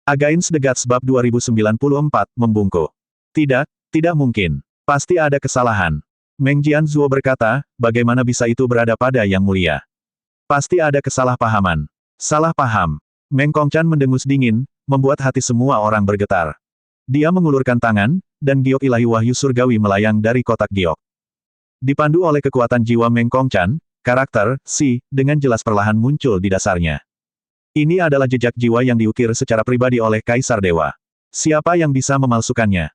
Against the Gods bab 2094, membungkuk. Tidak, tidak mungkin. Pasti ada kesalahan. Meng Jianzuo berkata, bagaimana bisa itu berada pada Yang Mulia? Pasti ada kesalahpahaman. Salah paham. Meng Kongchan mendengus dingin, membuat hati semua orang bergetar. Dia mengulurkan tangan, dan giok ilahi wahyu surgawi melayang dari kotak giok. Dipandu oleh kekuatan jiwa Meng Kongchan, karakter, Si, dengan jelas perlahan muncul di dasarnya. Ini adalah jejak jiwa yang diukir secara pribadi oleh Kaisar Dewa. Siapa yang bisa memalsukannya?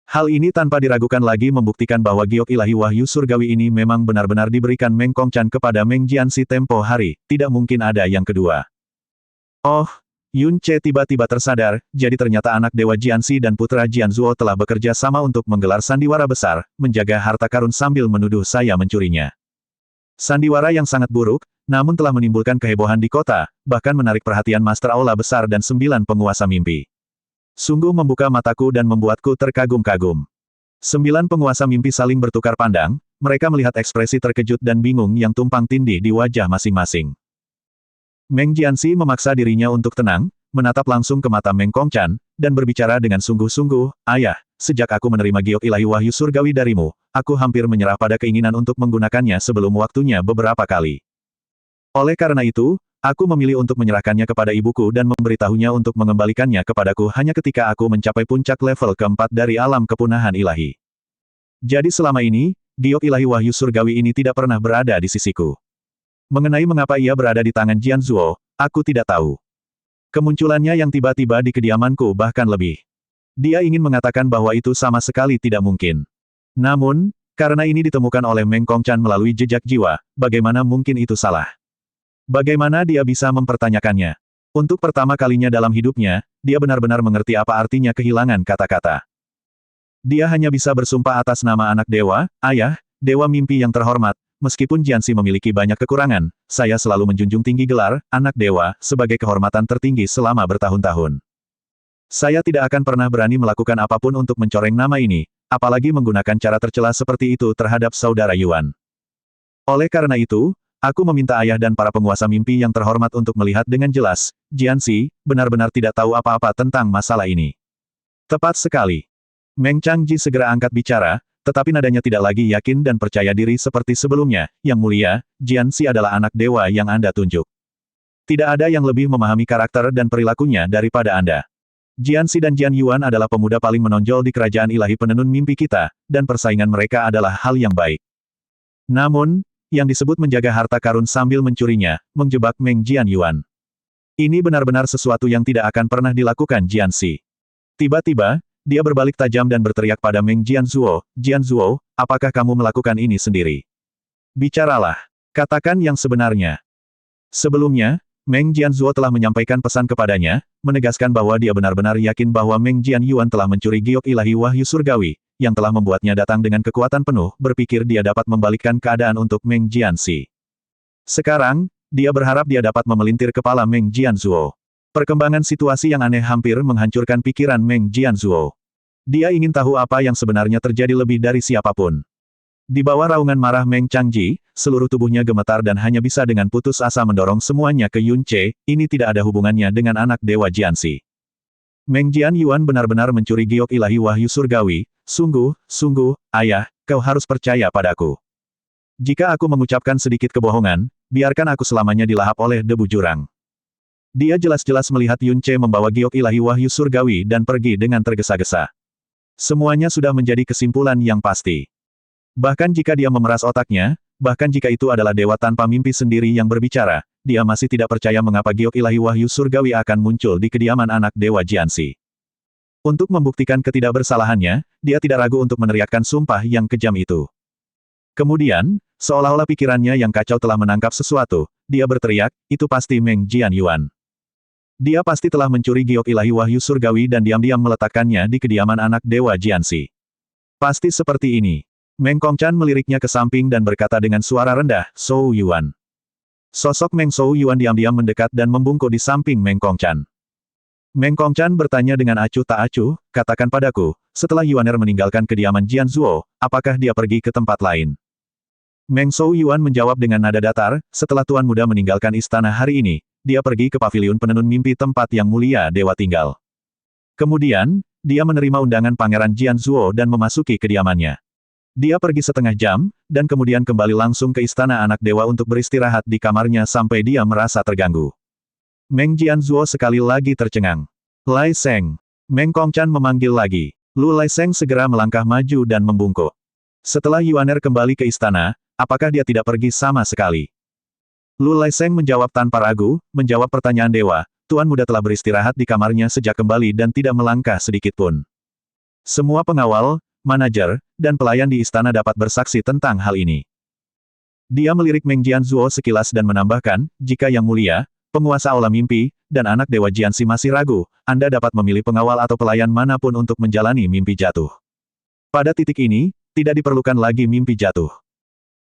Hal ini tanpa diragukan lagi membuktikan bahwa giok ilahi wahyu surgawi ini memang benar-benar diberikan Meng Kongchan kepada Meng Jianxi tempo hari, tidak mungkin ada yang kedua. Oh, Yun Ce tiba-tiba tersadar, jadi ternyata anak Dewa Jianxi dan putra Jianzuo telah bekerja sama untuk menggelar sandiwara besar, menjaga harta karun sambil menuduh saya mencurinya. Sandiwara yang sangat buruk, namun telah menimbulkan kehebohan di kota, bahkan menarik perhatian Master Aula Besar dan 9 penguasa mimpi. Sungguh membuka mataku dan membuatku terkagum-kagum. 9 penguasa mimpi saling bertukar pandang, mereka melihat ekspresi terkejut dan bingung yang tumpang tindih di wajah masing-masing. Meng Jianxi memaksa dirinya untuk tenang, menatap langsung ke mata Meng Kongchan, dan berbicara dengan sungguh-sungguh, "Ayah, sejak aku menerima giok ilahi wahyu surgawi darimu, aku hampir menyerah pada keinginan untuk menggunakannya sebelum waktunya beberapa kali. Oleh karena itu, aku memilih untuk menyerahkannya kepada ibuku dan memberitahunya untuk mengembalikannya kepadaku hanya ketika aku mencapai puncak level keempat dari alam kepunahan ilahi. Jadi selama ini, giok ilahi wahyu surgawi ini tidak pernah berada di sisiku. Mengenai mengapa ia berada di tangan Jianzuo, aku tidak tahu. Kemunculannya yang tiba-tiba di kediamanku bahkan lebih. Dia ingin mengatakan bahwa itu sama sekali tidak mungkin. Namun, karena ini ditemukan oleh Meng Kongchan melalui jejak jiwa, bagaimana mungkin itu salah? Bagaimana dia bisa mempertanyakannya? Untuk pertama kalinya dalam hidupnya, dia benar-benar mengerti apa artinya kehilangan kata-kata. Dia hanya bisa bersumpah atas nama anak dewa, ayah, dewa mimpi yang terhormat, meskipun Jianxi memiliki banyak kekurangan, saya selalu menjunjung tinggi gelar, anak dewa, sebagai kehormatan tertinggi selama bertahun-tahun. Saya tidak akan pernah berani melakukan apapun untuk mencoreng nama ini, apalagi menggunakan cara tercela seperti itu terhadap saudara Yuan. Oleh karena itu, aku meminta ayah dan para penguasa mimpi yang terhormat untuk melihat dengan jelas, Jianxi, benar-benar tidak tahu apa-apa tentang masalah ini. Tepat sekali. Meng Changji segera angkat bicara, tetapi nadanya tidak lagi yakin dan percaya diri seperti sebelumnya, Yang Mulia, Jianxi adalah anak dewa yang Anda tunjuk. Tidak ada yang lebih memahami karakter dan perilakunya daripada Anda. Jianxi dan Jian Yuan adalah pemuda paling menonjol di kerajaan ilahi penenun mimpi kita, dan persaingan mereka adalah hal yang baik. Namun, yang disebut menjaga harta karun sambil mencurinya, menjebak Meng Jian Yuan. Ini benar-benar sesuatu yang tidak akan pernah dilakukan Jianxi. Tiba-tiba, dia berbalik tajam dan berteriak pada Meng Jianzuo, "Jianzuo, apakah kamu melakukan ini sendiri? Bicaralah. Katakan yang sebenarnya." Sebelumnya, Meng Jianzuo telah menyampaikan pesan kepadanya, menegaskan bahwa dia benar-benar yakin bahwa Meng Jian Yuan telah mencuri giok ilahi wahyu surgawi, yang telah membuatnya datang dengan kekuatan penuh, berpikir dia dapat membalikkan keadaan untuk Meng Jianxi. Sekarang, dia berharap dia dapat memelintir kepala Meng Jianzuo. Perkembangan situasi yang aneh hampir menghancurkan pikiran Meng Jianzuo. Dia ingin tahu apa yang sebenarnya terjadi lebih dari siapapun. Di bawah raungan marah Meng Changji, seluruh tubuhnya gemetar dan hanya bisa dengan putus asa mendorong semuanya ke Yun Ce, ini tidak ada hubungannya dengan anak dewa Jianxi. Meng Jian Yuan benar-benar mencuri giok ilahi wahyu surgawi, sungguh, ayah, kau harus percaya padaku. Jika aku mengucapkan sedikit kebohongan, biarkan aku selamanya dilahap oleh debu jurang. Dia jelas-jelas melihat Yun Ce membawa giok ilahi wahyu surgawi dan pergi dengan tergesa-gesa. Semuanya sudah menjadi kesimpulan yang pasti. Bahkan jika dia memeras otaknya, bahkan jika itu adalah dewa tanpa mimpi sendiri yang berbicara, dia masih tidak percaya mengapa giok ilahi wahyu surgawi akan muncul di kediaman anak dewa Jianxi. Untuk membuktikan ketidakbersalahannya, dia tidak ragu untuk meneriakkan sumpah yang kejam itu. Kemudian, seolah-olah pikirannya yang kacau telah menangkap sesuatu, dia berteriak, itu pasti Meng Jian Yuan. Dia pasti telah mencuri giok ilahi wahyu surgawi dan diam-diam meletakkannya di kediaman anak dewa Jianxi. Pasti seperti ini. Meng Kongchan meliriknya ke samping dan berkata dengan suara rendah, "Shou Yuan." Sosok Meng Shou Yuan diam-diam mendekat dan membungkuk di samping Meng Kongchan. Meng Kongchan bertanya dengan acuh tak acuh, "Katakan padaku, setelah Yuaner meninggalkan kediaman Jianzuo, apakah dia pergi ke tempat lain?" Meng Shou Yuan menjawab dengan nada datar, "Setelah Tuan Muda meninggalkan istana hari ini, dia pergi ke paviliun penenun mimpi tempat yang mulia dewa tinggal. Kemudian, dia menerima undangan Pangeran Jianzuo dan memasuki kediamannya. Dia pergi setengah jam, dan kemudian kembali langsung ke Istana Anak Dewa untuk beristirahat di kamarnya sampai dia merasa terganggu. Meng Jianzuo sekali lagi tercengang. Lai Seng. Meng Kongchan memanggil lagi. Lu Lai Seng segera melangkah maju dan membungkuk. Setelah Yuaner kembali ke istana, apakah dia tidak pergi sama sekali? Lu Lai Seng menjawab tanpa ragu, menjawab pertanyaan dewa, Tuan Muda telah beristirahat di kamarnya sejak kembali dan tidak melangkah sedikit pun. Semua pengawal, manajer, dan pelayan di istana dapat bersaksi tentang hal ini. Dia melirik Meng Jianzuo sekilas dan menambahkan, jika Yang Mulia, penguasa aula mimpi, dan anak Dewa Jianxi masih ragu, Anda dapat memilih pengawal atau pelayan manapun untuk menjalani mimpi jatuh. Pada titik ini, tidak diperlukan lagi mimpi jatuh.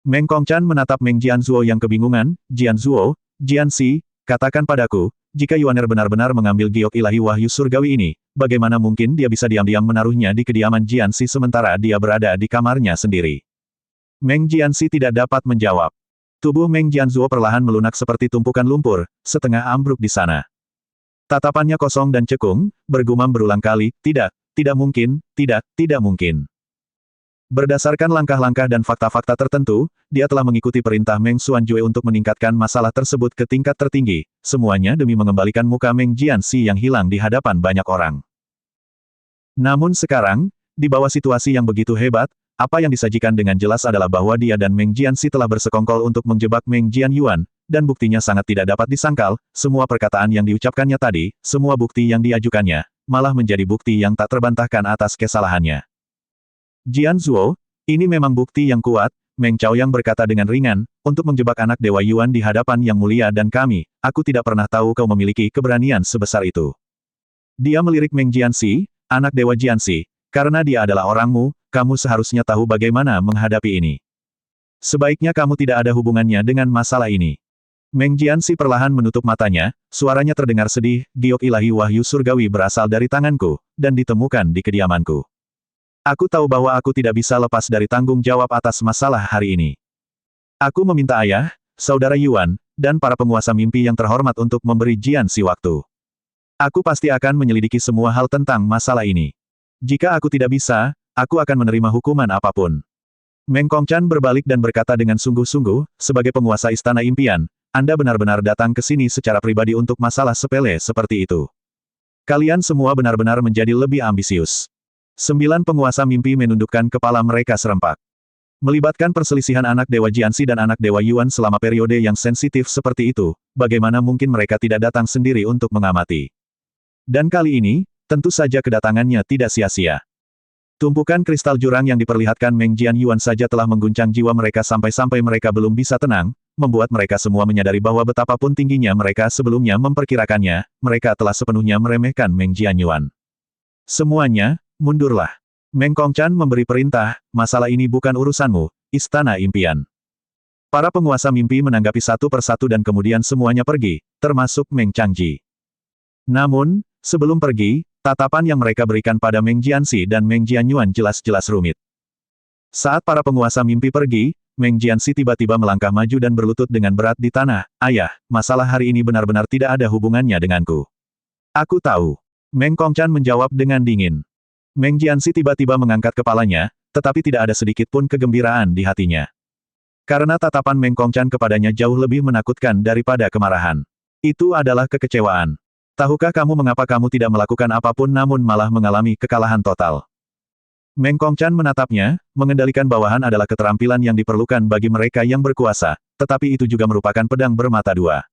Meng Kongchan menatap Meng Jianzuo yang kebingungan, Jianzuo, Jianxi, katakan padaku, jika Yuaner benar-benar mengambil giok ilahi wahyu surgawi ini, bagaimana mungkin dia bisa diam-diam menaruhnya di kediaman Jianxi sementara dia berada di kamarnya sendiri? Meng Jianxi tidak dapat menjawab. Tubuh Meng Jianzuo perlahan melunak seperti tumpukan lumpur, setengah ambruk di sana. Tatapannya kosong dan cekung, bergumam berulang kali, tidak mungkin, tidak mungkin. Berdasarkan langkah-langkah dan fakta-fakta tertentu, dia telah mengikuti perintah Meng Xuanjue untuk meningkatkan masalah tersebut ke tingkat tertinggi, semuanya demi mengembalikan muka Meng Jianxi yang hilang di hadapan banyak orang. Namun sekarang, di bawah situasi yang begitu hebat, apa yang disajikan dengan jelas adalah bahwa dia dan Meng Jianxi telah bersekongkol untuk menjebak Meng Jianyuan, dan buktinya sangat tidak dapat disangkal, semua perkataan yang diucapkannya tadi, semua bukti yang diajukannya, malah menjadi bukti yang tak terbantahkan atas kesalahannya. Jianzuo, ini memang bukti yang kuat, Meng Chaoyang berkata dengan ringan, untuk menjebak anak Dewa Yuan di hadapan Yang Mulia dan kami, aku tidak pernah tahu kau memiliki keberanian sebesar itu. Dia melirik Meng Jianxi, anak Dewa Jianxi, karena dia adalah orangmu, kamu seharusnya tahu bagaimana menghadapi ini. Sebaiknya kamu tidak ada hubungannya dengan masalah ini. Meng Jianxi perlahan menutup matanya, suaranya terdengar sedih, giok ilahi wahyu surgawi berasal dari tanganku, dan ditemukan di kediamanku. Aku tahu bahwa aku tidak bisa lepas dari tanggung jawab atas masalah hari ini. Aku meminta ayah, saudara Yuan, dan para penguasa mimpi yang terhormat untuk memberi Jianxi waktu. Aku pasti akan menyelidiki semua hal tentang masalah ini. Jika aku tidak bisa, aku akan menerima hukuman apapun. Meng Kongchan berbalik dan berkata dengan sungguh-sungguh, sebagai penguasa istana impian, Anda benar-benar datang ke sini secara pribadi untuk masalah sepele seperti itu. Kalian semua benar-benar menjadi lebih ambisius. 9 penguasa mimpi menundukkan kepala mereka serempak. Melibatkan perselisihan anak Dewa Jianxi dan anak Dewa Yuan selama periode yang sensitif seperti itu, bagaimana mungkin mereka tidak datang sendiri untuk mengamati? Dan kali ini, tentu saja kedatangannya tidak sia-sia. Tumpukan kristal jurang yang diperlihatkan Meng Jianyuan saja telah mengguncang jiwa mereka sampai-sampai mereka belum bisa tenang, membuat mereka semua menyadari bahwa betapapun tingginya mereka sebelumnya memperkirakannya, mereka telah sepenuhnya meremehkan Meng Jianyuan. Semuanya, mundurlah. Meng Kongchan memberi perintah, masalah ini bukan urusanmu, istana impian. Para penguasa mimpi menanggapi satu persatu dan kemudian semuanya pergi, termasuk Meng Changji. Namun, sebelum pergi, tatapan yang mereka berikan pada Meng Jianxi dan Meng Jianyuan jelas-jelas rumit. Saat para penguasa mimpi pergi, Meng Jianxi tiba-tiba melangkah maju dan berlutut dengan berat di tanah. Ayah, masalah hari ini benar-benar tidak ada hubungannya denganku. Aku tahu. Meng Kongchan menjawab dengan dingin. Meng Jianxi tiba-tiba mengangkat kepalanya, tetapi tidak ada sedikit pun kegembiraan di hatinya. Karena tatapan Meng Kongchan kepadanya jauh lebih menakutkan daripada kemarahan. Itu adalah kekecewaan. Tahukah kamu mengapa kamu tidak melakukan apapun namun malah mengalami kekalahan total? Meng Kongchan menatapnya, mengendalikan bawahan adalah keterampilan yang diperlukan bagi mereka yang berkuasa, tetapi itu juga merupakan pedang bermata dua.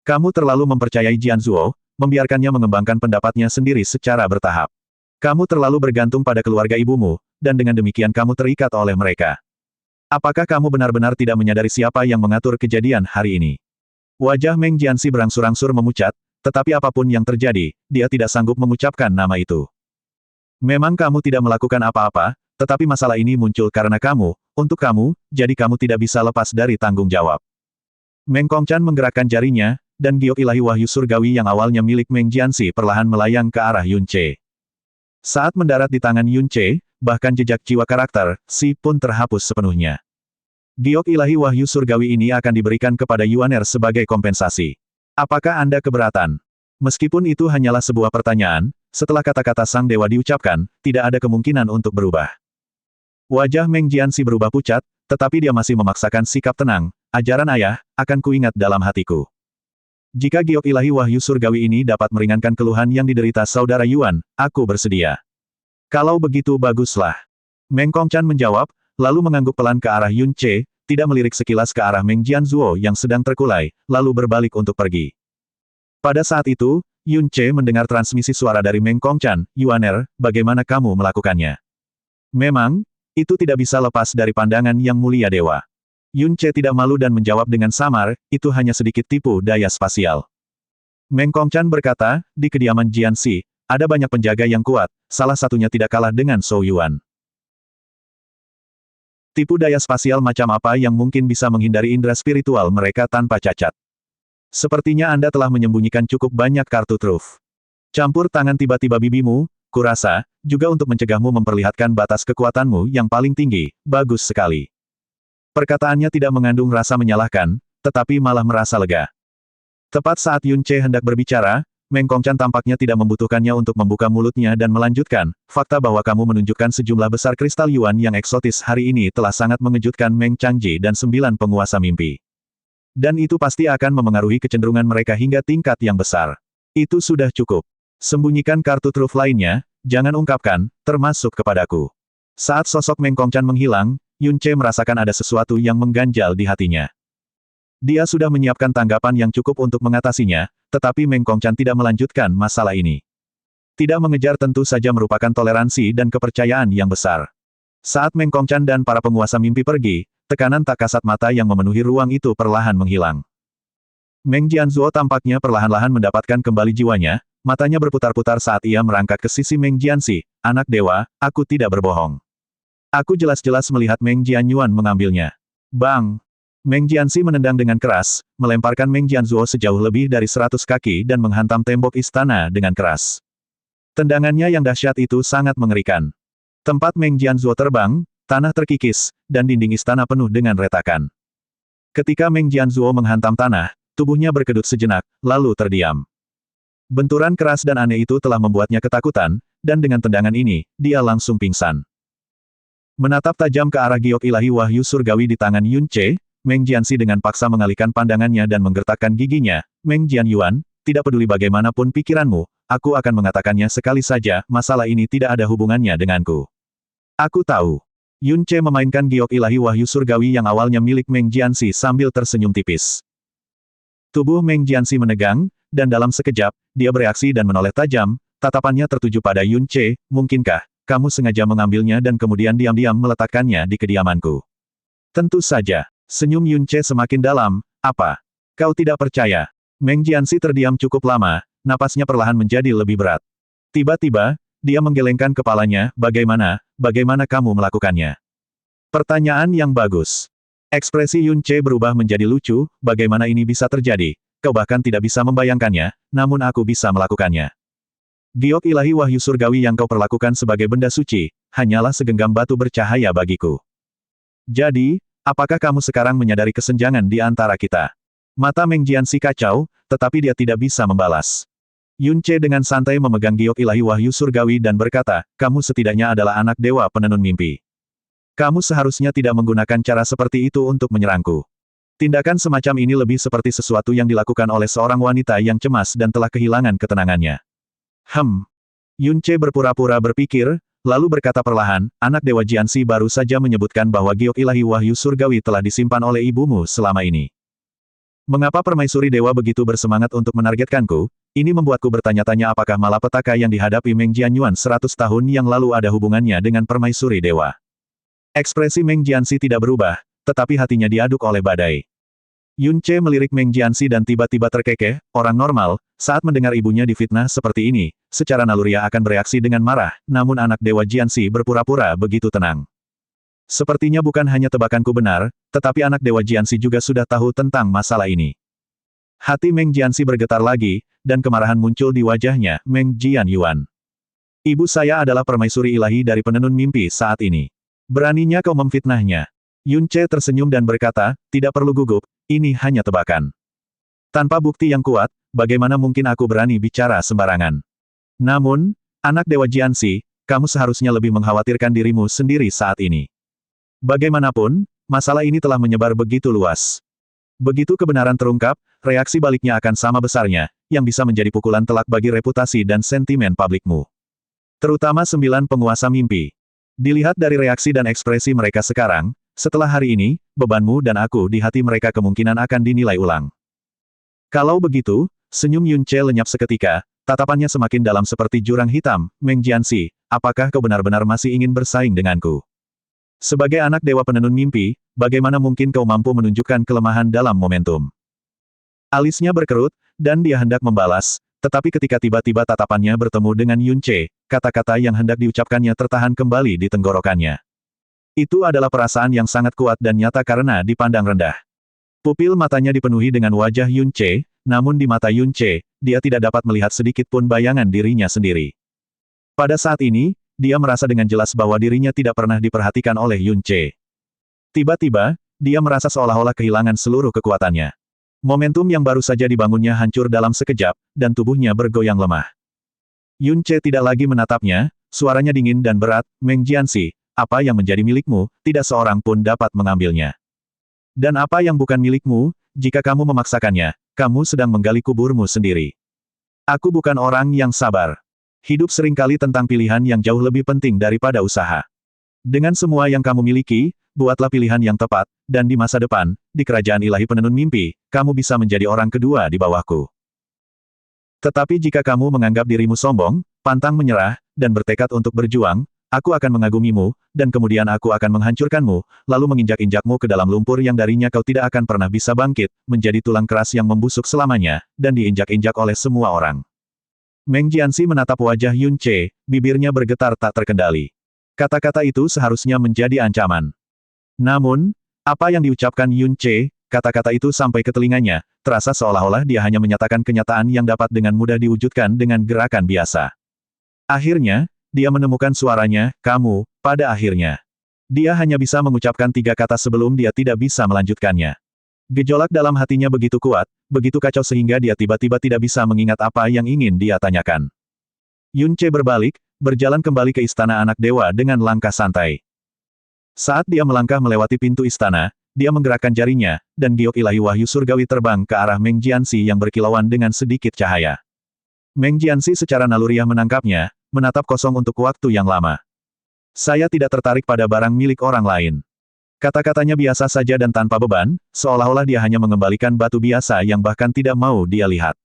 Kamu terlalu mempercayai Jianzuo, membiarkannya mengembangkan pendapatnya sendiri secara bertahap. Kamu terlalu bergantung pada keluarga ibumu, dan dengan demikian kamu terikat oleh mereka. Apakah kamu benar-benar tidak menyadari siapa yang mengatur kejadian hari ini? Wajah Meng Jianxi berangsur-angsur memucat, tetapi apapun yang terjadi, dia tidak sanggup mengucapkan nama itu. Memang kamu tidak melakukan apa-apa, tetapi masalah ini muncul karena kamu, untuk kamu, jadi kamu tidak bisa lepas dari tanggung jawab. Meng Kongchan menggerakkan jarinya, dan giok ilahi wahyu surgawi yang awalnya milik Meng Jianxi perlahan melayang ke arah Yun Ce. Saat mendarat di tangan Yun Ce, bahkan jejak jiwa karakter, Si pun terhapus sepenuhnya. Giok ilahi wahyu surgawi ini akan diberikan kepada Yuaner sebagai kompensasi. Apakah Anda keberatan? Meskipun itu hanyalah sebuah pertanyaan, setelah kata-kata sang dewa diucapkan, tidak ada kemungkinan untuk berubah. Wajah Meng Jianxi berubah pucat, tetapi dia masih memaksakan sikap tenang. Ajaran ayah, akan kuingat dalam hatiku. Jika giok ilahi wahyu surgawi ini dapat meringankan keluhan yang diderita saudara Yuan, aku bersedia. Kalau begitu baguslah. Meng Kongqan menjawab, lalu mengangguk pelan ke arah Yun Ce, tidak melirik sekilas ke arah Meng Jianzuo yang sedang terkulai, lalu berbalik untuk pergi. Pada saat itu, Yun Ce mendengar transmisi suara dari Meng Kongqan, Yuaner, bagaimana kamu melakukannya? Memang, itu tidak bisa lepas dari pandangan yang mulia dewa. Yun Ce tidak malu dan menjawab dengan samar, itu hanya sedikit tipu daya spasial. Meng Kongqan berkata, di kediaman Jianxi, ada banyak penjaga yang kuat, salah satunya tidak kalah dengan Zhou Yuan. Tipu daya spasial macam apa yang mungkin bisa menghindari indera spiritual mereka tanpa cacat? Sepertinya Anda telah menyembunyikan cukup banyak kartu truf. Campur tangan tiba-tiba bibimu, kurasa, juga untuk mencegahmu memperlihatkan batas kekuatanmu yang paling tinggi, bagus sekali. Perkataannya tidak mengandung rasa menyalahkan, tetapi malah merasa lega. Tepat saat Yun Ce hendak berbicara, Meng Kongqan tampaknya tidak membutuhkannya untuk membuka mulutnya dan melanjutkan, fakta bahwa kamu menunjukkan sejumlah besar kristal Yuan yang eksotis hari ini telah sangat mengejutkan Meng Changji dan 9 penguasa mimpi. Dan itu pasti akan memengaruhi kecenderungan mereka hingga tingkat yang besar. Itu sudah cukup. Sembunyikan kartu truf lainnya, jangan ungkapkan, termasuk kepadaku. Saat sosok Meng Kongqan menghilang, Yun Ce merasakan ada sesuatu yang mengganjal di hatinya. Dia sudah menyiapkan tanggapan yang cukup untuk mengatasinya, tetapi Meng Kongqan tidak melanjutkan masalah ini. Tidak mengejar tentu saja merupakan toleransi dan kepercayaan yang besar. Saat Meng Kongqan dan para penguasa mimpi pergi, tekanan tak kasat mata yang memenuhi ruang itu perlahan menghilang. Meng Jianzuo tampaknya perlahan-lahan mendapatkan kembali jiwanya, matanya berputar-putar saat ia merangkak ke sisi Meng Jianxi, anak dewa, aku tidak berbohong. Aku jelas-jelas melihat Meng Jianyuan mengambilnya. Bang! Meng Jianxi menendang dengan keras, melemparkan Meng Jianzuo sejauh lebih dari 100 kaki dan menghantam tembok istana dengan keras. Tendangannya yang dahsyat itu sangat mengerikan. Tempat Meng Jianzuo terbang, tanah terkikis, dan dinding istana penuh dengan retakan. Ketika Meng Jianzuo menghantam tanah, tubuhnya berkedut sejenak, lalu terdiam. Benturan keras dan aneh itu telah membuatnya ketakutan, dan dengan tendangan ini, dia langsung pingsan. Menatap tajam ke arah giok ilahi wahyu surgawi di tangan Yun Ce, Meng Jianxi dengan paksa mengalihkan pandangannya dan menggertakkan giginya, Meng Jianyuan, tidak peduli bagaimanapun pikiranmu, aku akan mengatakannya sekali saja, masalah ini tidak ada hubungannya denganku. Aku tahu. Yun Ce memainkan giok ilahi wahyu surgawi yang awalnya milik Meng Jianxi sambil tersenyum tipis. Tubuh Meng Jianxi menegang, dan dalam sekejap, dia bereaksi dan menoleh tajam, tatapannya tertuju pada Yun Ce, mungkinkah, kamu sengaja mengambilnya dan kemudian diam-diam meletakkannya di kediamanku? Tentu saja. Senyum Yun Ce semakin dalam, apa? Kau tidak percaya? Meng Jianxi terdiam cukup lama, napasnya perlahan menjadi lebih berat. Tiba-tiba, dia menggelengkan kepalanya, bagaimana kamu melakukannya? Pertanyaan yang bagus. Ekspresi Yun Ce berubah menjadi lucu, bagaimana ini bisa terjadi? Kau bahkan tidak bisa membayangkannya, namun aku bisa melakukannya. Giok ilahi wahyu surgawi yang kau perlakukan sebagai benda suci, hanyalah segenggam batu bercahaya bagiku. Jadi, apakah kamu sekarang menyadari kesenjangan di antara kita? Mata Meng Jianxi kacau, tetapi dia tidak bisa membalas. Yun Ce dengan santai memegang giok ilahi wahyu surgawi dan berkata, kamu setidaknya adalah anak dewa penenun mimpi. Kamu seharusnya tidak menggunakan cara seperti itu untuk menyerangku. Tindakan semacam ini lebih seperti sesuatu yang dilakukan oleh seorang wanita yang cemas dan telah kehilangan ketenangannya. Yun Ce berpura-pura berpikir, lalu berkata perlahan, anak dewa Jianxi baru saja menyebutkan bahwa giok ilahi wahyu surgawi telah disimpan oleh ibumu selama ini. Mengapa permaisuri dewa begitu bersemangat untuk menargetkanku? Ini membuatku bertanya-tanya apakah malapetaka yang dihadapi Meng Jianyuan 100 tahun yang lalu ada hubungannya dengan permaisuri dewa. Ekspresi Meng Jianxi tidak berubah, tetapi hatinya diaduk oleh badai. Yun Ce melirik Meng Jianxi dan tiba-tiba terkekeh, orang normal, saat mendengar ibunya difitnah seperti ini, secara naluriah akan bereaksi dengan marah, namun anak dewa Jianxi berpura-pura begitu tenang. Sepertinya bukan hanya tebakanku benar, tetapi anak dewa Jianxi juga sudah tahu tentang masalah ini. Hati Meng Jianxi bergetar lagi, dan kemarahan muncul di wajahnya, Meng Jianyuan. Ibu saya adalah permaisuri ilahi dari penenun mimpi saat ini. Beraninya kau memfitnahnya. Yun Ce tersenyum dan berkata, tidak perlu gugup, ini hanya tebakan. Tanpa bukti yang kuat, bagaimana mungkin aku berani bicara sembarangan? Namun, Anak Dewa Jianxi, kamu seharusnya lebih mengkhawatirkan dirimu sendiri saat ini. Bagaimanapun, masalah ini telah menyebar begitu luas. Begitu kebenaran terungkap, reaksi baliknya akan sama besarnya, yang bisa menjadi pukulan telak bagi reputasi dan sentimen publikmu. Terutama 9 penguasa mimpi. Dilihat dari reaksi dan ekspresi mereka sekarang, setelah hari ini, bebanmu dan aku di hati mereka kemungkinan akan dinilai ulang. Kalau begitu, senyum Yun Ce lenyap seketika, tatapannya semakin dalam seperti jurang hitam. Meng Jianxi, apakah kau benar-benar masih ingin bersaing denganku? Sebagai anak dewa penenun mimpi, bagaimana mungkin kau mampu menunjukkan kelemahan dalam momentum? Alisnya berkerut, dan dia hendak membalas, tetapi ketika tiba-tiba tatapannya bertemu dengan Yun Ce, kata-kata yang hendak diucapkannya tertahan kembali di tenggorokannya. Itu adalah perasaan yang sangat kuat dan nyata karena dipandang rendah. Pupil matanya dipenuhi dengan wajah Yun Ce, namun di mata Yun Ce, dia tidak dapat melihat sedikit pun bayangan dirinya sendiri. Pada saat ini, dia merasa dengan jelas bahwa dirinya tidak pernah diperhatikan oleh Yun Ce. Tiba-tiba, dia merasa seolah-olah kehilangan seluruh kekuatannya. Momentum yang baru saja dibangunnya hancur dalam sekejap, dan tubuhnya bergoyang lemah. Yun Ce tidak lagi menatapnya, suaranya dingin dan berat, Meng Jianxi, apa yang menjadi milikmu, tidak seorang pun dapat mengambilnya. Dan apa yang bukan milikmu, jika kamu memaksakannya, kamu sedang menggali kuburmu sendiri. Aku bukan orang yang sabar. Hidup seringkali tentang pilihan yang jauh lebih penting daripada usaha. Dengan semua yang kamu miliki, buatlah pilihan yang tepat, dan di masa depan, di kerajaan ilahi penenun mimpi, kamu bisa menjadi orang kedua di bawahku. Tetapi jika kamu menganggap dirimu sombong, pantang menyerah, dan bertekad untuk berjuang, aku akan mengagumimu, dan kemudian aku akan menghancurkanmu, lalu menginjak-injakmu ke dalam lumpur yang darinya kau tidak akan pernah bisa bangkit, menjadi tulang keras yang membusuk selamanya, dan diinjak-injak oleh semua orang. Meng Jianxi menatap wajah Yun Ce, bibirnya bergetar tak terkendali. Kata-kata itu seharusnya menjadi ancaman. Namun, apa yang diucapkan Yun Ce, kata-kata itu sampai ke telinganya, terasa seolah-olah dia hanya menyatakan kenyataan yang dapat dengan mudah diwujudkan dengan gerakan biasa. Akhirnya, dia menemukan suaranya, kamu, pada akhirnya. Dia hanya bisa mengucapkan 3 kata sebelum dia tidak bisa melanjutkannya. Gejolak dalam hatinya begitu kuat, begitu kacau sehingga dia tiba-tiba tidak bisa mengingat apa yang ingin dia tanyakan. Yun Ce berbalik, berjalan kembali ke istana anak dewa dengan langkah santai. Saat dia melangkah melewati pintu istana, dia menggerakkan jarinya, dan giok ilahi wahyu surgawi terbang ke arah Meng Jianxi yang berkilauan dengan sedikit cahaya. Meng Jianxi secara naluriah menangkapnya, menatap kosong untuk waktu yang lama. Saya tidak tertarik pada barang milik orang lain. Kata-katanya biasa saja dan tanpa beban, seolah-olah dia hanya mengembalikan batu biasa yang bahkan tidak mau dia lihat.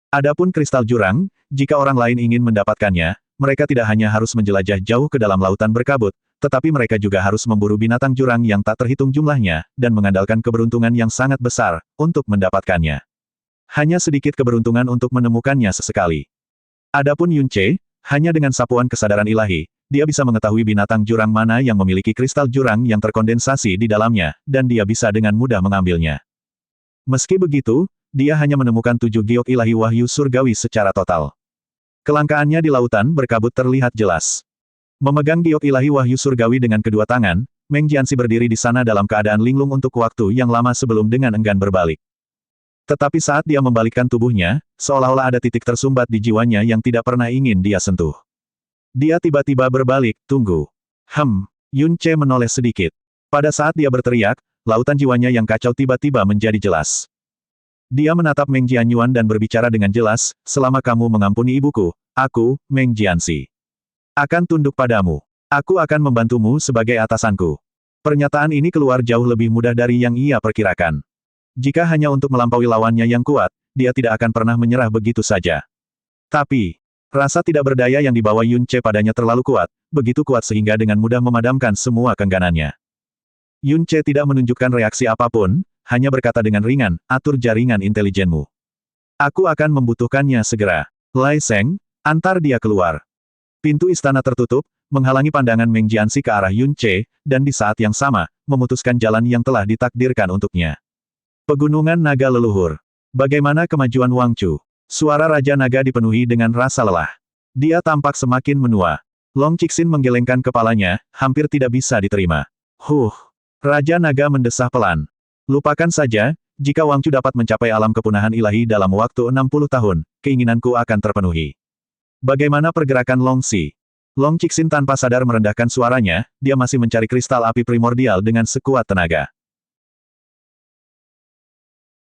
Adapun kristal jurang, jika orang lain ingin mendapatkannya, mereka tidak hanya harus menjelajah jauh ke dalam lautan berkabut, tetapi mereka juga harus memburu binatang jurang yang tak terhitung jumlahnya, dan mengandalkan keberuntungan yang sangat besar, untuk mendapatkannya. Hanya sedikit keberuntungan untuk menemukannya sesekali. Adapun Yun Ce, hanya dengan sapuan kesadaran ilahi, dia bisa mengetahui binatang jurang mana yang memiliki kristal jurang yang terkondensasi di dalamnya, dan dia bisa dengan mudah mengambilnya. Meski begitu, dia hanya menemukan 7 giok ilahi wahyu surgawi secara total. Kelangkaannya di lautan berkabut terlihat jelas. Memegang giok ilahi wahyu surgawi dengan kedua tangan, Meng Jianxi berdiri di sana dalam keadaan linglung untuk waktu yang lama sebelum dengan enggan berbalik. Tetapi saat dia membalikkan tubuhnya, seolah-olah ada titik tersumbat di jiwanya yang tidak pernah ingin dia sentuh. Dia tiba-tiba berbalik, tunggu. Yun Ce menoleh sedikit. Pada saat dia berteriak, lautan jiwanya yang kacau tiba-tiba menjadi jelas. Dia menatap Meng Jianyuan dan berbicara dengan jelas, selama kamu mengampuni ibuku, aku, Meng Jianxi, akan tunduk padamu. Aku akan membantumu sebagai atasanku. Pernyataan ini keluar jauh lebih mudah dari yang ia perkirakan. Jika hanya untuk melampaui lawannya yang kuat, dia tidak akan pernah menyerah begitu saja. Tapi, rasa tidak berdaya yang dibawa Yun Ce padanya terlalu kuat, begitu kuat sehingga dengan mudah memadamkan semua kengganannya. Yun Ce tidak menunjukkan reaksi apapun, hanya berkata dengan ringan, atur jaringan intelijenmu. Aku akan membutuhkannya segera. Lai Seng, antar dia keluar. Pintu istana tertutup, menghalangi pandangan Meng Jianxi ke arah Yun Ce, dan di saat yang sama, memutuskan jalan yang telah ditakdirkan untuknya. Pegunungan Naga Leluhur. Bagaimana kemajuan Wang Chu? Suara Raja Naga dipenuhi dengan rasa lelah. Dia tampak semakin menua. Long Cixin menggelengkan kepalanya, hampir tidak bisa diterima. Raja Naga mendesah pelan. Lupakan saja, jika Wang Chu dapat mencapai alam kepunahan ilahi dalam waktu 60 tahun, keinginanku akan terpenuhi. Bagaimana pergerakan Long Xi? Long Cixin tanpa sadar merendahkan suaranya, dia masih mencari kristal api primordial dengan sekuat tenaga.